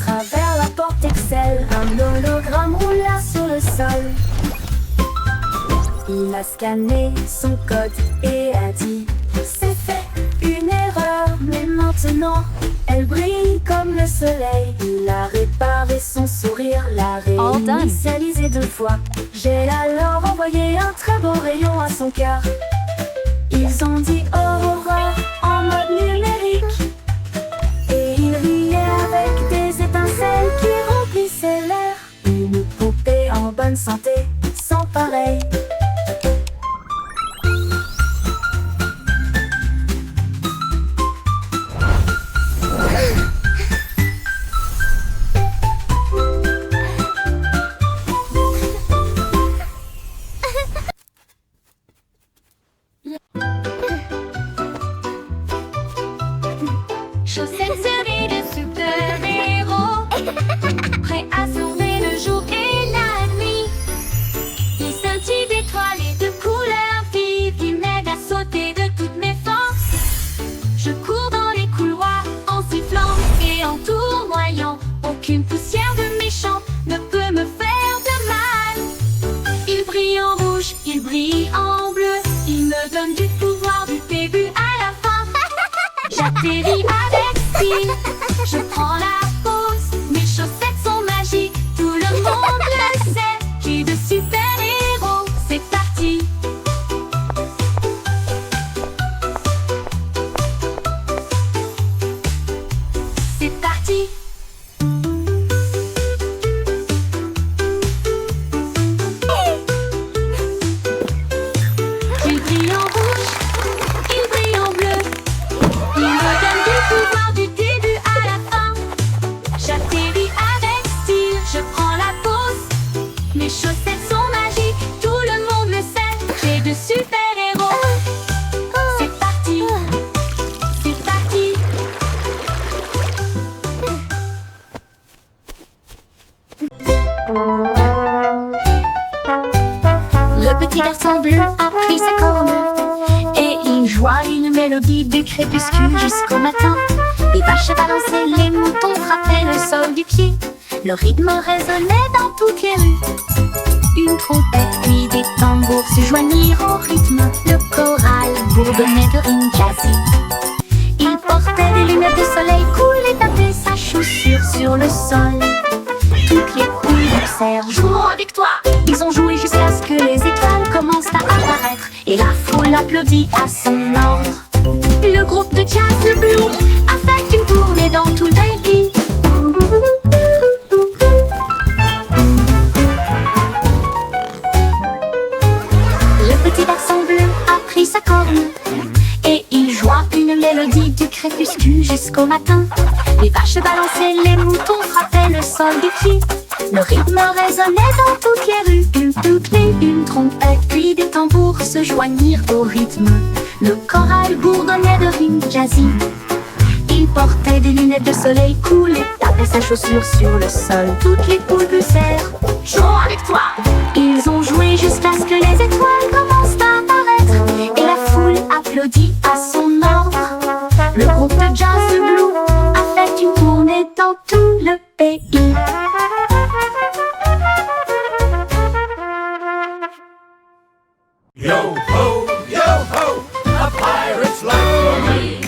travers la porte Excel, un hologramme roula sur le sol. Il a scanné son code et a dit: c'est fait, une erreur, mais maintenant elle brille comme le soleil. Il a réparé son sourire, l'a réinitialisé 2 fois. J'ai alors envoyé un très beau rayon à son cœur. Ils ont dit Aurora en mode numérique, et il riait avec des étincelles qui remplissaient l'air. Une poupée en bonne santé, sans pareil. Chaussettes servies de super-héros, prêts à sauver le jour et la nuit. Ils scintillent d'étoiles et de couleurs vives, ils m'aident à sauter de toutes mes forces. Je cours dans les couloirs en sifflant et en tournoyant. Aucune poussière de méchant ne peut me faire de mal. Ils brillent en rouge, ils brillent en bleu, ils me donnent du pouvoir du début à la fin. J'atterris avec style, je prends la pause, mes chaussettes sont magiques, tout le monde le sait. J'ai de super-héros, c'est parti. C'est parti. Il brille en rouge, il brille en bleu, il me donne du pouvoir du début à la fin. J'atterris avec style, je prends la pause. Mes chaussettes sont magiques, tout le monde le sait. J'ai de super-héros. C'est parti, c'est parti. Le petit garçon bleu a pris sa corne et il joua une mélodie du crépuscule jusqu'au matin. Les vaches balançaient, les moutons frappaient le sol du pied. Le rythme résonnait dans toutes les rues. Une trompette puis des tambours se joignirent au rythme. Le choral bourdonnait de rimes jazzy. Il portait des lunettes de soleil cool et tapait sa chaussure sur le sol. Toutes les poules dansèrent, jouant avec toi. Ils ont joué jusqu'à ce que les étoiles commencent à apparaître, et la foule applaudit à son ordre. Le groupe de jazz, le Blue, a fait une tournée dans tout le pays. Le petit garçon bleu a pris sa corne et il joua une mélodie du crépuscule jusqu'au matin. Les vaches balançaient, les moutons frappaient le sol du pied. Le rythme résonnait dans toutes les rues. Une trompette puis des tambours se joignirent au rythme. Le choral bourdonnait de rimes jazzy. Il portait des lunettes de soleil cool et tapait sa chaussure sur le sol. Toutes les poules poussèrent, jouons avec toi. Ils ont joué jusqu'à ce que les étoiles commencent à apparaître, et la foule applaudit à son ordre. Le groupe de jazz de Blue a fait une tournée dans tout le pays. Yo ho, a pirate's life for me.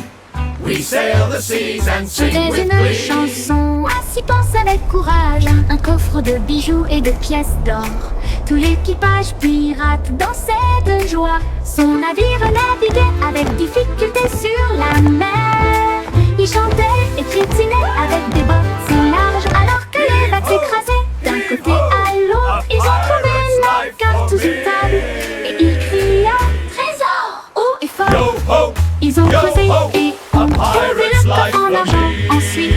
We sail the seas and sing C'était with une glee. chanson, ainsi pense avec courage. Un coffre de bijoux et de pièces d'or. Tout l'équipage pirate dansait de joie. Son navire naviguait avec difficulté sur la mer. Il chantait et piétinait avec des bottes si larges, alors que les vagues s'écrasaient d'un côté à l'autre. Ils ont trouvé la carte sous une table et ils criaient trésor haut et fort. Yo ho, Ils ont yo creusé ho, et a ont trouvé pirate's le life coffre en for argent. me. Ensuite,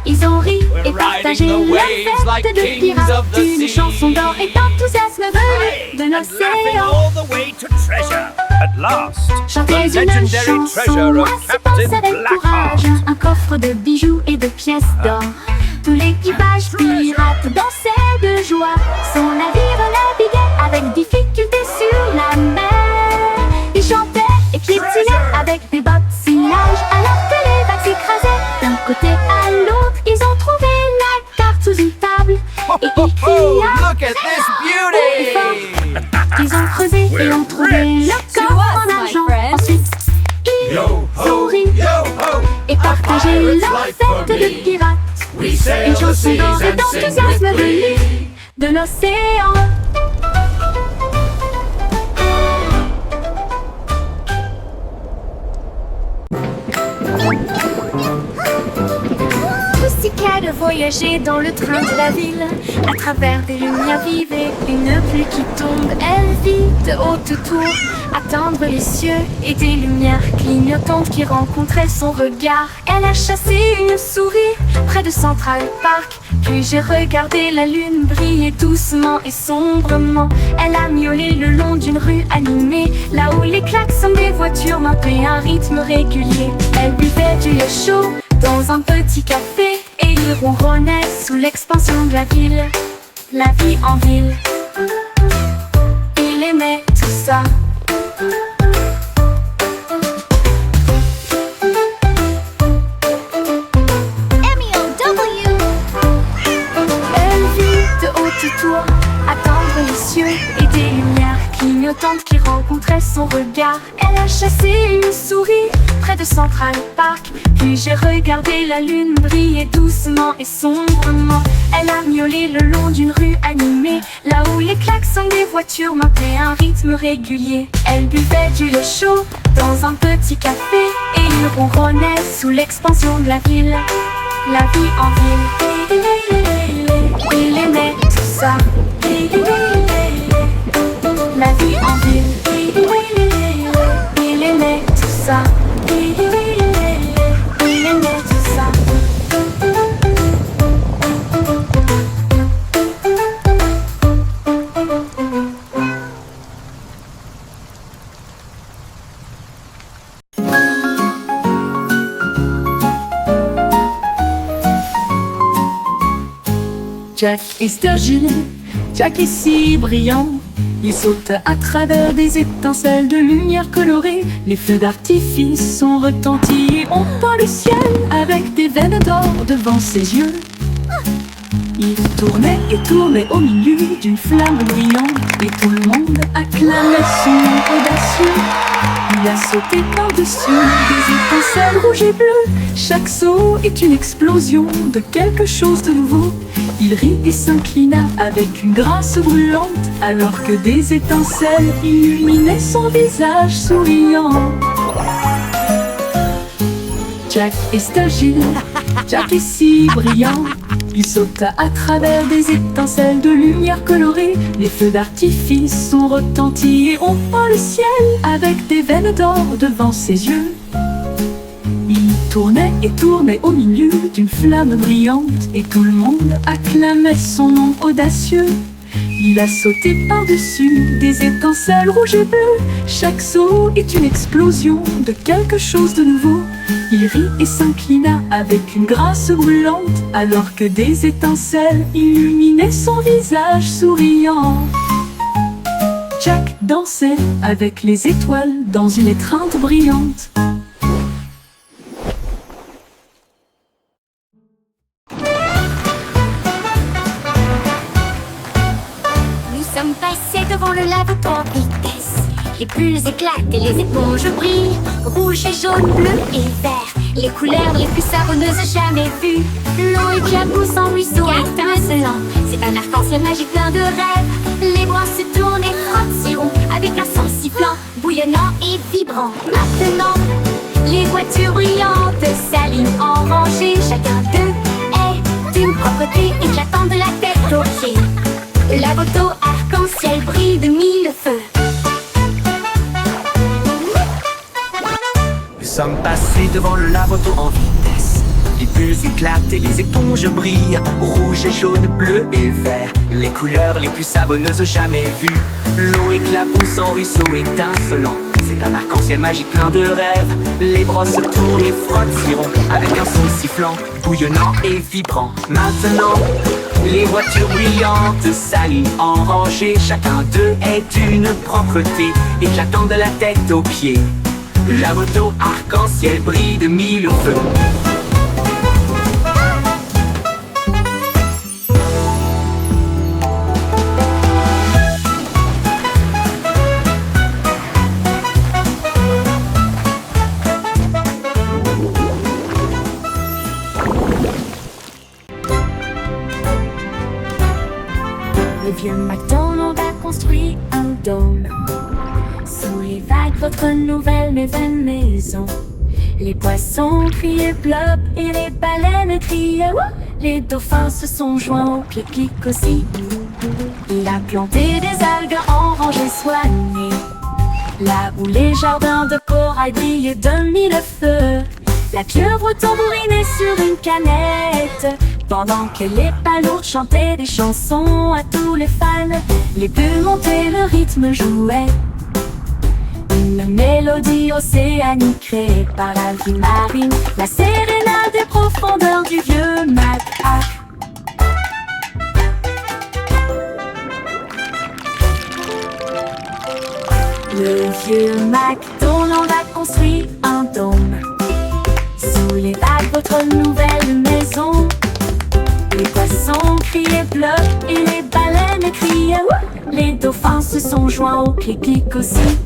ils ont ri et partagé riding the la waves like fête de kings pirates. of the Une sea. chanson d'or et d'enthousiasme venu de and laughing l'océan. all the way to treasure. At last, Chantez the une legendary chanson, treasure of ainsi pense Captain avec Blackheart. courage. Un coffre de bijoux et de pièces d'or. Tout l'équipage pirate dansait de joie. Son navire naviguait avec difficulté sur la mer. Il chantait et piétinait avec des bottes si larges, alors que les vagues s'écrasaient d'un côté life for fête de me. pirates. We sail Une the chanson seas dorée and sing with d'enthousiasme glee. venue de l'océan. Rustica de voyager dans le train de la ville, à travers des lumières vives et une pluie qui tombe. Elle vit de haute tour, atteindre les cieux et des lumières clignotantes qui rencontraient son regard. Elle a chassé une souris près de Central Park, puis j'ai regardé la lune briller doucement et sombrement. Elle a miaulé le long d'une rue animée, là où les klaxons des voitures maintenaient un rythme régulier. Elle buvait du lait chaud dans un petit café et il ronronnait sous l'expansion de la ville. La vie en ville, il aimait tout ça. Elle vit de haute tour, atteindre les cieux et des lumières clignotantes qui rencontraient son regard. Elle a chassé une souris près de Central Park, puis j'ai regardé la lune briller doucement et sombrement. Elle a miaulé le long d'une rue animée, là où les klaxons des voitures maintenaient un rythme régulier. Elle buvait du lait chaud dans un petit café et il ronronnait sous l'expansion de la ville. La vie en ville, il aimait tout ça. La vie en ville, il aimait tout ça. Il aimait tout ça. Jack est Sturgill, Jack est si brillant. Il saute à travers des étincelles de lumière colorée. Les feux d'artifice sont retentis et on peint le ciel avec des veines d'or devant ses yeux. Il tournait et tournait au milieu d'une flamme brillante et tout le monde acclamait son nom audacieux. Il a sauté par-dessus des étincelles rouges et bleues. Chaque saut est une explosion de quelque chose de nouveau. Il rit et s'inclina avec une grâce brûlante, alors que des étincelles illuminaient son visage souriant. Jack est Sturgill, Jack est si brillant. Il sauta à travers des étincelles de lumière colorée. Les feux d'artifice sont retentis et on peint le ciel avec des veines d'or devant ses yeux. Il tournait et tournait au milieu d'une flamme brillante et tout le monde acclamait son nom audacieux. Il a sauté par-dessus des étincelles rouges et bleues. Chaque saut est une explosion de quelque chose de nouveau. Il rit et s'inclina avec une grâce brûlante, alors que des étincelles illuminaient son visage souriant. Jack dansait avec les étoiles dans une étreinte brillante. Nous sommes passés devant le lave en vitesse. Les bulles éclatent et les éponges brillent. Rouge et jaune, bleu et vert, les couleurs les plus savonneuses jamais vues. L'eau éclabousse en ruisseau étincelant. C'est un arc-en-ciel magique plein de rêves. Les bras se tournent et frottent si rond, avec un son sifflant, bouillonnant et vibrant. Maintenant, les voitures brillantes s'alignent en rangée. Chacun d'eux est d'une propreté éclatante de la tête aux pieds. La moto arc-en-ciel brille de mille feux. Nous sommes passés devant le lavoto en vitesse. Les bulles éclatent et les éponges brillent. Rouge et jaune, bleu et vert, les couleurs les plus savonneuses jamais vues. L'eau éclabousse en ruisseau étincelant. C'est un arc-en-ciel magique plein de rêves. Les bras se tournent et frottent si rond, avec un son sifflant, bouillonnant et vibrant. Maintenant, les voitures brillantes s'alignent en rangée. Chacun d'eux est d'une propreté éclatante de la tête aux pieds. La moto arc-en-ciel brille de mille feux. vieux McDonald a construit un dôme. Sous les vagues, votre nouvelle mais vaine maison. Les poissons criaient plop et les baleines criaient wouh. Les dauphins se sont joints au pique-nique aussi. Il a planté des algues en rangées soignées, là où les jardins de corail brillaient de mille feux. La pieuvre tambourinait sur une canette, pendant que les palourdes chantaient des chansons à tous les fans. Les bulles montaient, le rythme jouait, une mélodie océanique créée par la vie marine, la sérénade des profondeurs du vieux Mac. Le vieux McDonald a construit un dôme. Sous les vagues, votre nouvelle maison. Les poissons criaient bleu et les baleines criaient wouh. Les dauphins se sont joints au pique-nique aussi.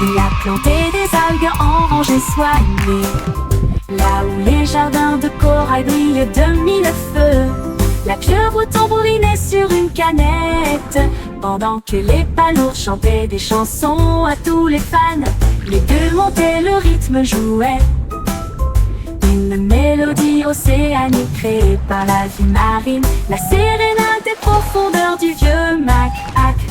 Il a planté des algues en rangées soignées, là où les jardins de corail brillaient de mille feux. La pieuvre tambourinait sur une canette, pendant que les palourdes chantaient des chansons à tous les fans. Les bulles montaient, le rythme jouait, une mélodie océanique créée par la vie marine, la sérénade des profondeurs du vieux Mac.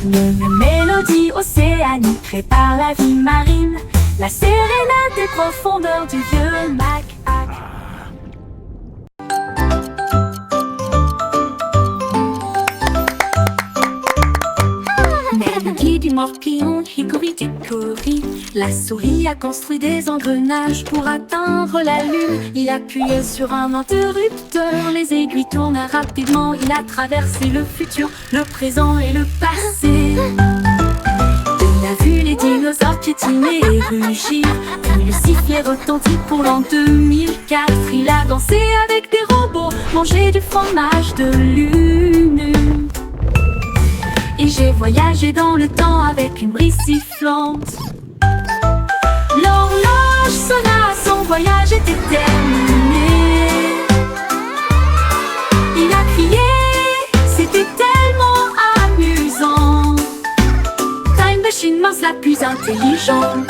Une mélodie océanique créée par la vie marine, la sérénade des profondeurs du vieux Mac. Mélodie du morpion, hickory-dickory. La souris a construit des engrenages pour atteindre la lune. Il appuyait sur un interrupteur, les aiguilles tournent rapidement. Il a traversé le futur, le présent et le passé. Il a vu les dinosaures piétiner et rugir, puis le sifflet retentit pour l'an 2004. Il a dansé avec des robots, mangé du fromage de lune. Et j'ai voyagé dans le temps avec une brise sifflante. L'horloge sonna, son voyage était terminé. Il a crié, c'était tellement amusant. Time Machine mince la plus intelligente.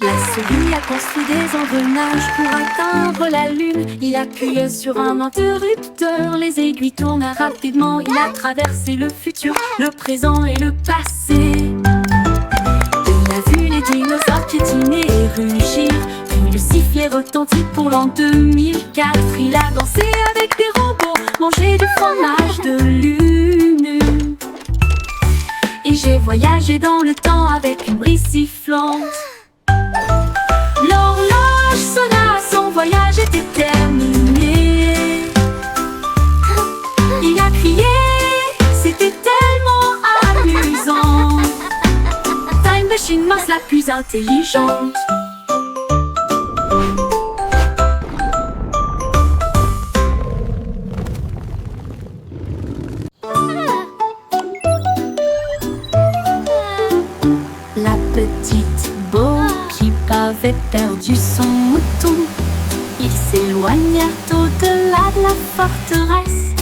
La souris a construit des engrenages pour atteindre la lune. Il appuyait sur un interrupteur, les aiguilles tournent rapidement. Il a traversé le futur, le présent et le passé. Il a vu les dinosaures piétiner et rugir, puis le sifflet retentit pour l'an 2004. Il a dansé avec des robots, mangé du fromage de lune. Et j'ai voyagé dans le temps avec une brise sifflante. L'horloge sonna, son voyage était terminé. Il a crié, c'était tellement amusant. Time Machine mince la plus intelligente. La petite Bo qui avait perdu son mouton, ils s'éloignèrent au-delà de la forteresse.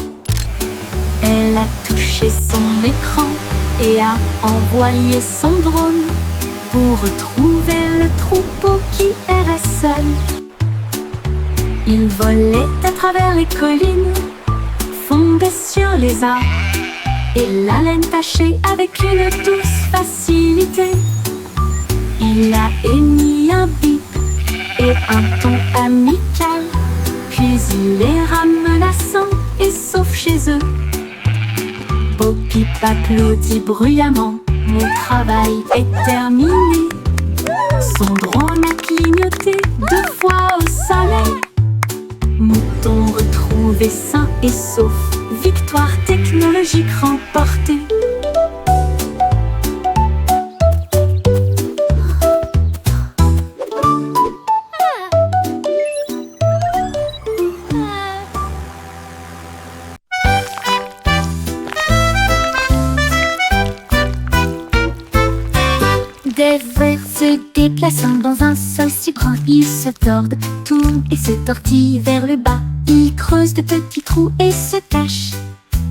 Elle a touché son écran et a envoyé son drone pour retrouver le troupeau qui errait seul. Il volait à travers les collines, fondait sur les arbres, et la laine tachée avec une douce facilité. Il a émis un bip et un ton amical, puis il les ramena sains et saufs chez eux. Bo-Peep applaudit bruyamment, mon travail est terminé. Son drone a clignoté 2 fois au soleil. Mouton retrouvé sain et sauf, victoire technologique remportée. déplaçant dans un sol si grand, ils se tordent, tournent et se tortillent vers le bas. Ils creusent de petits trous et se cachent.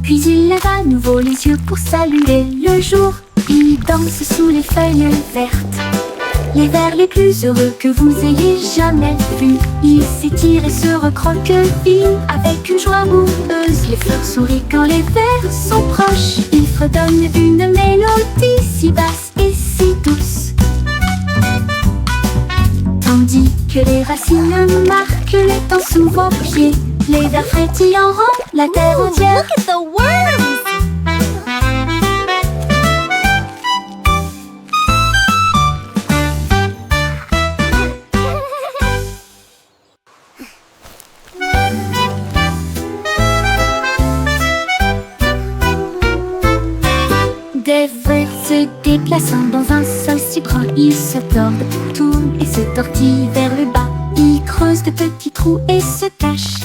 Puis ils lèvent à nouveau les yeux pour saluer le jour. Ils dansent sous les feuilles vertes, les vers les plus heureux que vous ayez jamais vus. Ils s'étirent et se recroquevillent avec une joie boueuse. Les fleurs sourient quand les vers sont proches. Ils fredonnent une mélodie si basse et si douce, tandis que les racines marquent les temps sous vos pieds. Les vers frétillants rendent la terre entière. Look at the worms! Des vers se déplaçant dans un sol si grand, ils se tordent, tournent et se tortillent vers le bas. Ils creusent de petits trous et se cachent.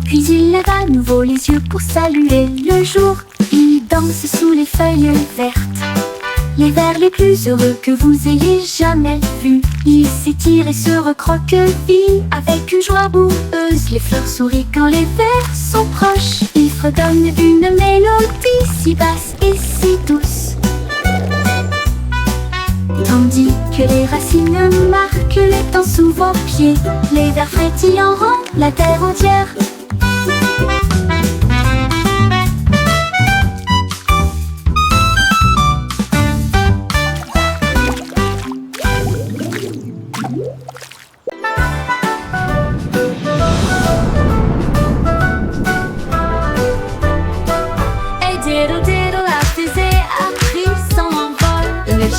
Puis ils lèvent à nouveau les yeux pour saluer le jour. Ils dansent sous les feuilles vertes, les vers les plus heureux que vous ayez jamais vus. Ils s'étirent et se recroquevillent avec une joie boueuse. Les fleurs sourient quand les vers sont proches. Ils fredonnent une mélodie si basse et si douce, tandis que les racines marquent les temps sous vos pieds. Les vers frétillants rendent la terre entière.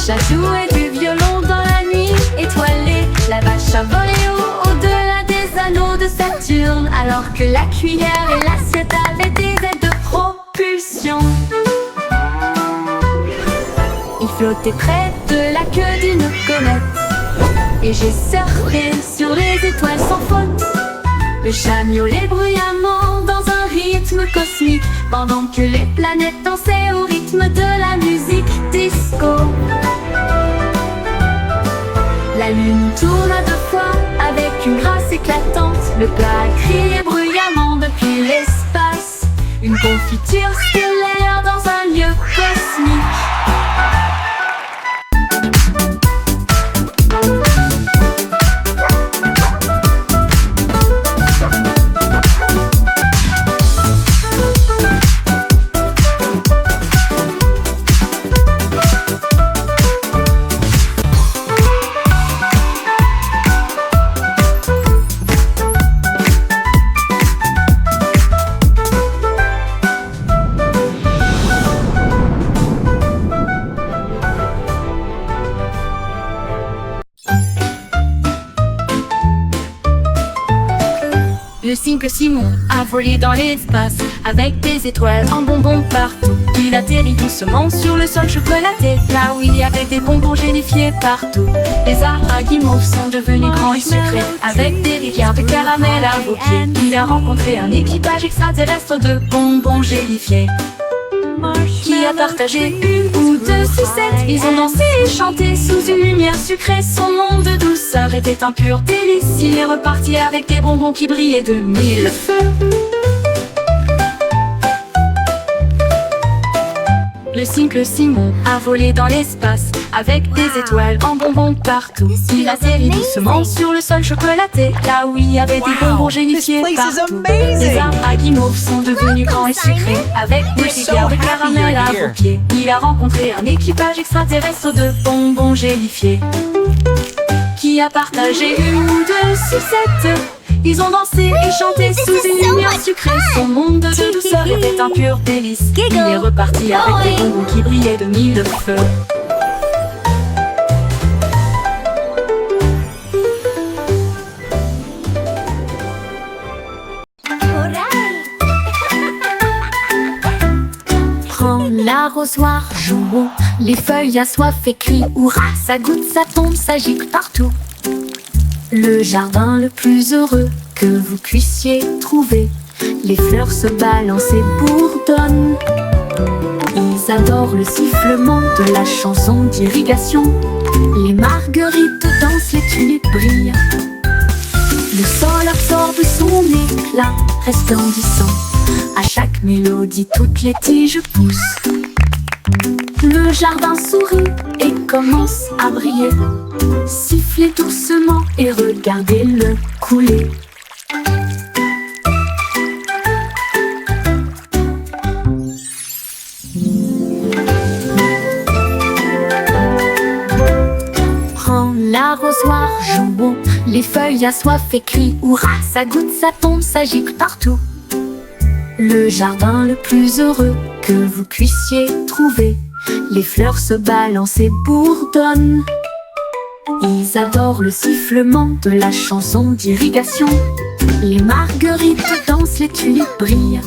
chat jouait du violon dans la nuit étoilée. La vache a volé au-delà des anneaux de Saturne, alors que la cuillère et l'assiette avaient des ailes de propulsion. Il flottait près de la queue d'une comète, et j'ai surfé sur les étoiles sans faute. Le chat miaulait bruyamment dans un rythme cosmique, pendant que les planètes dansaient au rythme de la musique disco. La lune tourna 2 fois avec une grâce éclatante. Le plat criait bruyamment depuis l'espace, une confiture stellaire dans un lieu cosmique. Le cycle Simon a volé dans l'espace avec des étoiles en bonbons partout. Il atterrit doucement sur le sol chocolaté, là où il y avait des bonbons gélifiés partout. Les arbres à guimauve sont devenus grands et sucrés, avec des rivières de caramel à vos pieds. Il a rencontré un équipage extraterrestre de bonbons gélifiés, qui a partagé une ou 2 sucettes. Ils ont dansé et chanté sous une lumière sucrée. Son monde de douceur était un pur délice. Il est reparti avec des bonbons qui brillaient de 1000 feux. Le cycle Simon a volé dans l'espace avec des étoiles en bonbons partout. Il atterrit doucement sur le sol chocolaté, là où il y avait des bonbons gélifiés partout. Les arbres à guimauve sont devenus grands et sucrés, avec des rivières de caramel à vos pieds. Il a rencontré un équipage extraterrestre de bonbons gélifiés, qui a partagé une ou 2 sucettes. Ils ont dansé et chanté sous une lumière sucrée. Son monde de douceur était un pur délice. Il est reparti avec des bonbons qui brillaient de 1000 feux. Prends l'arrosoir, joue, les feuilles à soif et crie hurrah. Ça goûte, ça tombe, ça gicle partout. Le jardin le plus heureux que vous puissiez trouver. Les fleurs se balancent et bourdonnent. Ils adorent le sifflement de la chanson d'irrigation. Les marguerites dansent, les tulipes brillent. Le sol absorbe son éclat resplendissant. À chaque mélodie, toutes les tiges poussent. Le jardin sourit et commence à briller. Sifflez doucement et regardez-le couler. Prends l'arrosoir, jouons. Les feuilles assoiffées crient hurrah. Ça goutte, ça tombe, ça gicle partout. Le jardin le plus heureux que vous puissiez trouver. Les fleurs se balancent et bourdonnent. Ils adorent le sifflement de la chanson d'irrigation. Les marguerites dansent, les tulipes brillent.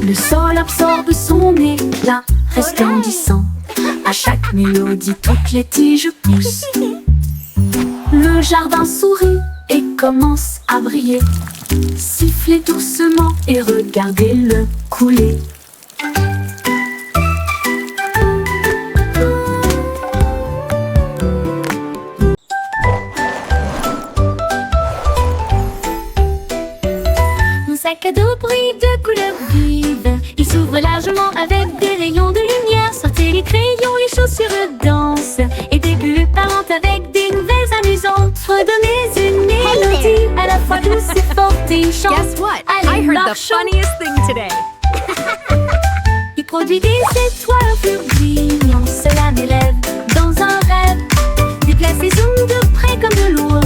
Le sol absorbe son éclat resplendissant. À chaque mélodie, toutes les tiges poussent. Le jardin sourit et commence à briller. Sifflez doucement et regardez-le couler. Mon sac à dos brille de couleurs vives. Il s'ouvre largement avec des rayons de lumière. Sortez les crayons, les chaussures dansent. Et des bulles parlent avec des nouvelles amusantes. Redonnez une mélodie à la fois douce et forte et chante. Guess what? Allez, I heard the marchons. funniest thing today. Il produit des étoiles plus brillantes. Cela m'élève dans un rêve. Déplace les ondes de près comme de loin.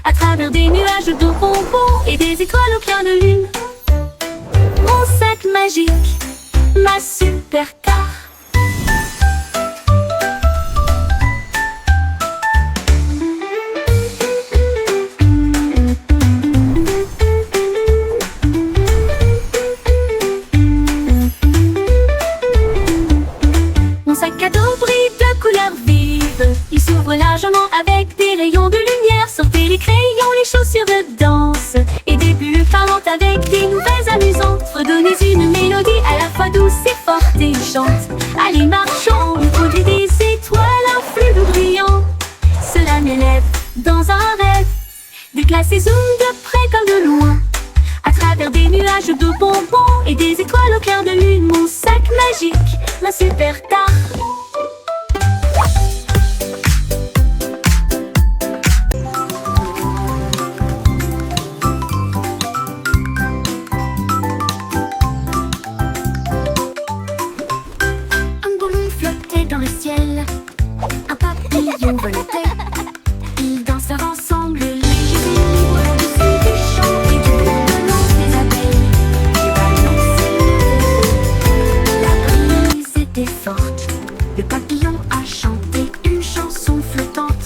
À travers des nuages de bonbons et des étoiles au clair de lune. Mon sac magique, ma super car. Mon sac à dos brille de couleurs vives. Il s'ouvre largement avec des rayons de lumière. Sortez les crayons, les chaussures de danse. Et des bulles parlantes avec des nouvelles amusantes. Redonnez une mélodie à la fois douce et forte et chante. Allez, marchons, il produit des étoiles, un flux de brillant. Cela m'élève dans un rêve. Déplace les ondes de près comme de loin. À travers des nuages de bonbons et des étoiles au clair de lune. Mon sac magique, ma super star. Un ballon flottait dans le ciel. Un papillon volait. Ils dansèrent ensemble, légers et libres, au-dessus des champs et du bourdonnement des abeilles. Les ballons s'élevaient, la brise était forte. Le papillon a chanté une chanson flottante.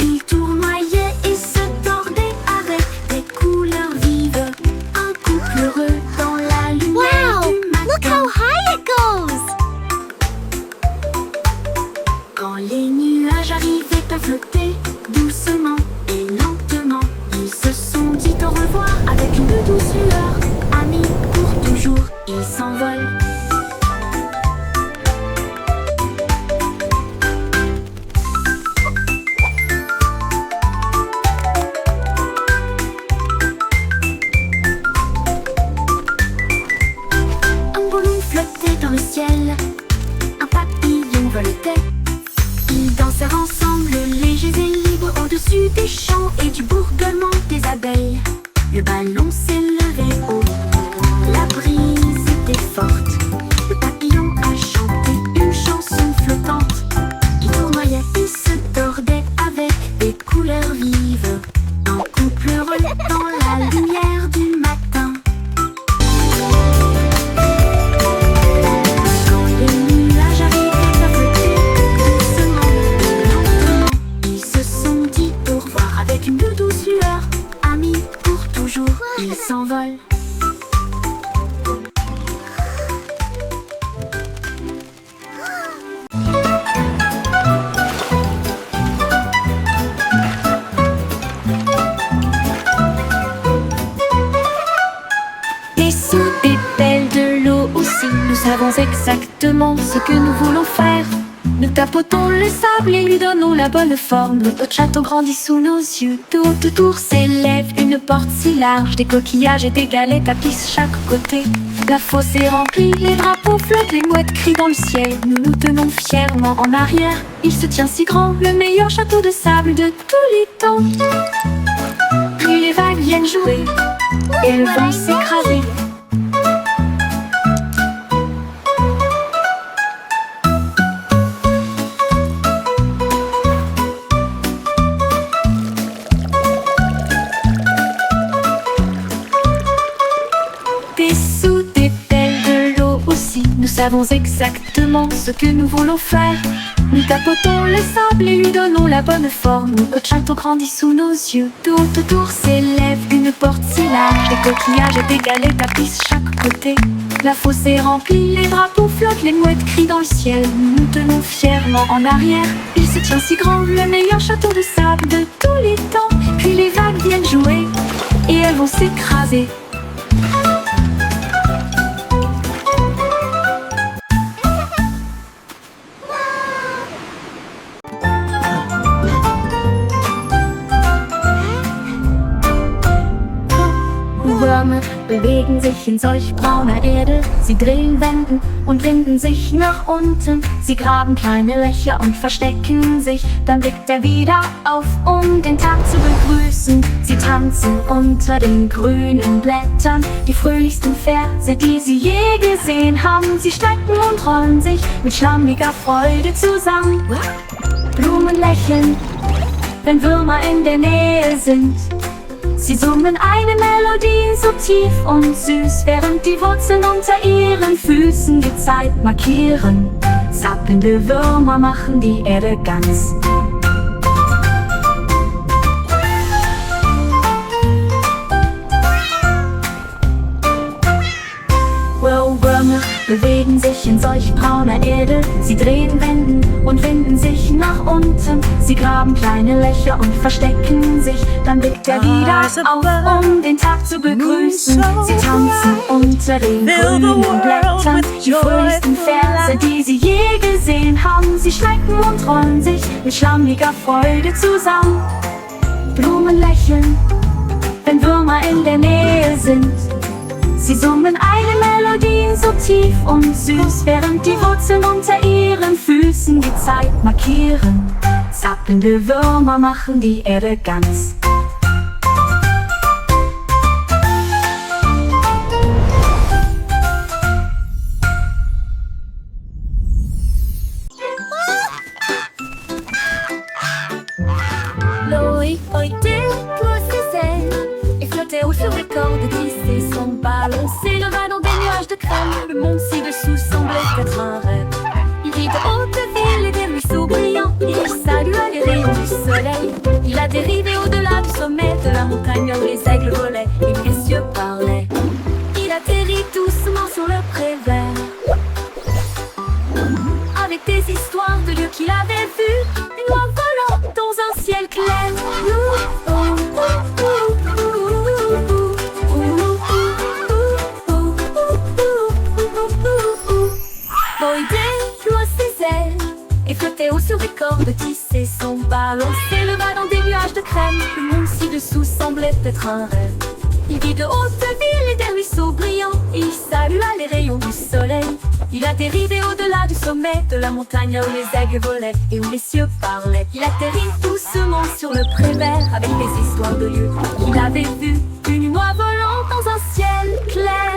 Il tournoyait et se tordait avec des couleurs vives. Un couple heureux dans la lumière du matin. Look how high it goes! Quand les nuages arrivaient à flotter doucement et lentement, ils se sont dit au revoir avec une douce lueur. Amis pour toujours, ils s'envolent. Un ballon flottait dans le ciel, un papillon voletait. Ils dansèrent ensemble, légers et libres, au-dessus des champs et du bourdonnement des abeilles. Le ballon s'élevait haut, la brise était forte. Le papillon a chanté une chanson flottante. Il tournoyait et se tordait avec des couleurs vives. Un couple heureux dans la lumière du matin. Quand les nuages arrivaient à flotter doucement et lentement, ils se sont dit au revoir avec une douce lueur. Amis pour toujours, ils s'envolent. Et sous des pelles de l'eau aussi, nous savons exactement ce que nous voulons faire. Nous tapotons le sable et lui donnons la bonne forme. Notre château grandit sous nos yeux. Tout autour s'élève une porte si large. Des coquillages et des galets tapissent chaque côté. La fosse est remplie, les drapeaux flottent, les mouettes crient dans le ciel. Nous nous tenons fièrement en arrière. Il se tient si grand, le meilleur château de sable de tous les temps. Puis les vagues viennent jouer et elles vont s'écraser. Dessous des pelles de l'eau aussi, nous savons exactement ce que nous voulons faire. Nous tapotons le sable et lui donnons la bonne forme. Notre château grandit sous nos yeux. Tout autour s'élève une porte si large. Des coquillages et des galets tapissent chaque côté. La fosse est remplie, les drapeaux flottent, les mouettes crient dans le ciel. Nous nous tenons fièrement en arrière. Il se tient si grand, le meilleur château de sable de tous les temps. Puis les vagues viennent jouer et elles vont s'écraser. Würmer bewegen sich in solch brauner Erde. Sie drehen, wenden und winden sich nach unten. Sie graben kleine Löcher und verstecken sich. Dann blickt er wieder auf, um den Tag zu begrüßen. Sie tanzen unter den grünen Blättern. Die fröhlichsten Verse, die sie je gesehen haben. Sie strecken und rollen sich mit schlammiger Freude zusammen. Blumen lächeln, wenn Würmer in der Nähe sind. Sie summen eine Melodie so tief und süß, während die Wurzeln unter ihren Füßen die Zeit markieren. Zappelnde Würmer machen die Erde ganz. Würmer bewegen sich in solch brauner Erde. Sie drehen, wenden und winden sich nach unten. Sie graben kleine Löcher und verstecken sich. Dann blickt er wieder auf, um den Tag zu begrüßen. Sie tanzen unter den grünen Blättern. Die fröhlichsten Verse, die sie je gesehen haben. Sie schrecken und rollen sich mit schlammiger Freude zusammen. Blumen lächeln, wenn Würmer in der Nähe sind. Sie summen eine Melodie so tief und süß, während die Wurzeln unter ihren Füßen die Zeit markieren. Zappelnde Würmer machen die Erde ganz. Loïc, toi ses ailes et flottait haut sur les cordes tissées sans balancer le va dans des nuages de crème. Le monde ci-dessous semblait être un rêve. Il vit de hautes villes et des ruisseaux brillants. Il salua les rayons du soleil. Il a dérivé au-delà du sommet de la montagne où les aigles volaient et les cieux parlaient. Il atterrit doucement sur le pré-vert, avec des histoires de lieux qu'il avait vus. Une oie volant dans un ciel clair. Boy déploie ses ailes et flottait haut sur des cordes tissées sans balancer le bas dans des nuages de crème. Le monde ci-dessous semblait être un rêve. Il vit de hautes villes et des ruisseaux brillants. Il salua les rayons du soleil. Il a dérivé au-delà du sommet de la montagne où les aigles volaient et où les cieux parlaient. Il atterrit doucement sur le pré-vert avec des histoires de lieux qu'il avait vus. Une oie volant dans un ciel clair.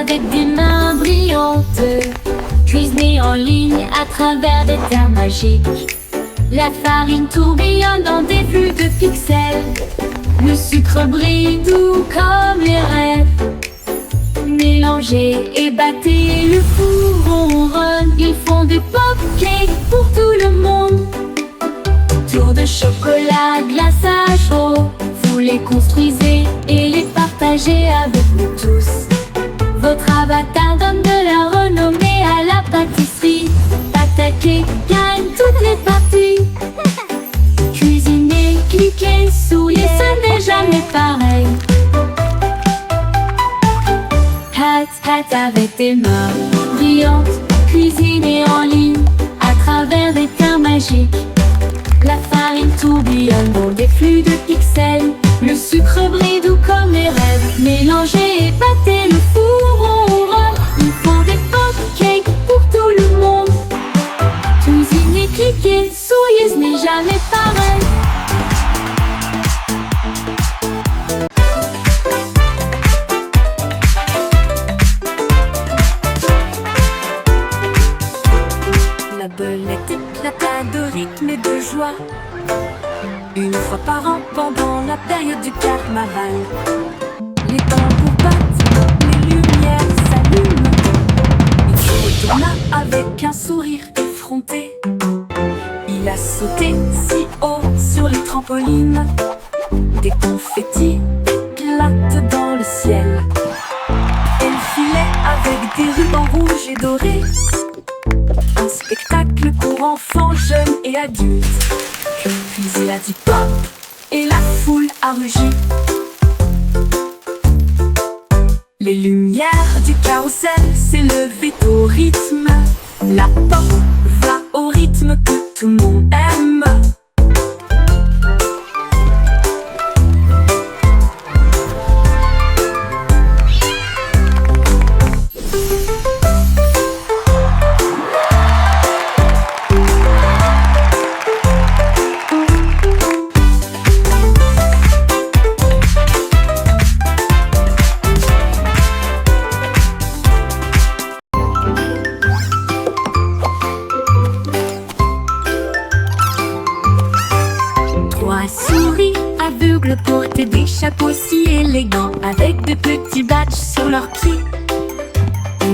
Avec des mains brillantes, cuisinée en ligne à travers des terres magiques. La farine tourbillonne dans des flux de pixels. Le sucre brille doux comme les rêves. Mélangez et battez, le four ronronne. Ils font des pop-cakes pour tout le monde. Tour de chocolat, glaçage chaud. Vous les construisez et les partagez. partager avec nous tous. Votre avatar donne de la renommée à la pâtisserie. Attaquez, gagne toutes les parties. Cuisiner, cliquer, souriez, ce n'est jamais pareil. Pat avec tes mains brillantes, cuisiner en ligne à travers des termes magiques. La farine tourbillonne dans des flux de pixels. Le sucre brille doux comme les rêves. Mélangez et battez, le four ronronne. Il faut des pancakes pour tout le monde. Cuisiner, cliquer, souriez, ce n'est jamais pareil. La belette éclata de rythme et de joie. Une fois par an pendant la période du carnaval. Les tambours battent, les lumières s'allument. Il se retourna avec un sourire effronté. Il a sauté si haut sur les trampolines. Des confettis éclatent dans le ciel. Elle filait avec des rubans rouges et dorés. Un spectacle pour enfants, jeunes et adultes. Puis il a dit pop et la foule a rugi. Les lumières du carrousel s'élevaient au rythme. La pop va au rythme que tout le monde aime. Souris aveugles portaient des chapeaux si élégants avec de petits badges sur leurs pieds.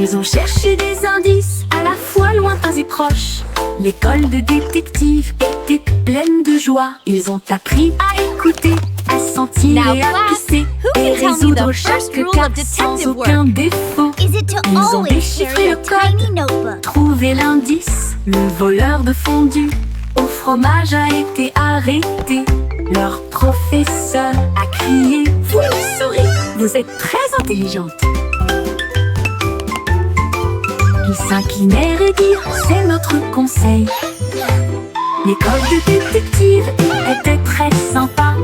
Ils ont cherché des indices à la fois lointains et proches. L'école de détectives était pleine de joie. Ils ont appris à écouter, à sentir Now, et à class, pisser who et can tell me résoudre the first chaque rule cas of sans detective aucun work? défaut. Is it to Ils ont always déchiffré carry le a code, tiny notebook? trouvé l'indice. Le voleur de fondue au fromage a été arrêté. Leur professeur a crié: vous le saurez, vous êtes très intelligente. Ils s'inclinèrent et dirent: c'est notre conseil. L'école de détective était très sympa.